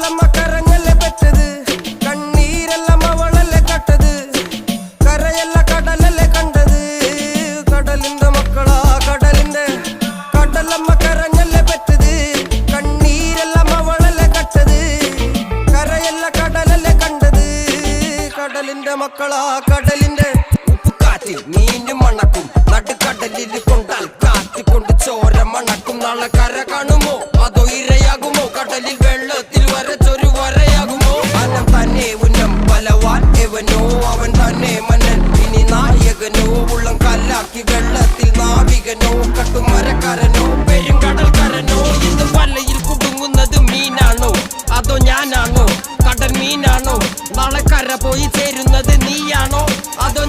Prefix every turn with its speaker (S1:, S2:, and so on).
S1: കടലമ്മ കരഞ്ഞല്ലേ പെറ്റത്, കണ്ണീരെല്ലാം അവളല്ലേ കട്ടത്, കരയല്ല കടലല്ലേ കണ്ടത്. കടലിന്റെ മക്കളാ കടലിന്റെ, കടലമ്മ കരഞ്ഞല്ലേ പെറ്റത്, കണ്ണീരെല്ലാം അവളല്ലേ കട്ടത്, കരയല്ല കടലല്ലേ കണ്ടത്. കടലിന്റെ മക്കളാ കടലിന്റെ. ഉപ്പുകാറ്റിൽ മീനും മണക്കും, നടുക്കടലിൽ കൊണ്ടാൽ കാറ്റിക്കൊണ്ട് ചോര മണക്കും. നാളെ കര കാണുമോ അതോ ഇരയാകുമോ, കടലിൽ വെള്ളത്തിൽ വരച്ചൊരു വരയാകുമോ. അനം തന്നെ ഉന്നം ബലവാൻ എവനോ, അവൻ തന്നെ മന്നൻ ഇനി നായകനോ. ഉള്ളം കല്ലാക്കി വെള്ളത്തിൽ നാവികനോ, കട്ടുമരക്കാരനോ പെരുങ്കടൽക്കാരനോ. ഇത് വലയിൽ കുടുങ്ങുന്നത് മീനാണോ അതോ ഞാനാണോ, കടൽ മീനാണോ. നാളെ കര പോയി ചേരുന്നത് നീയാണോ അതോ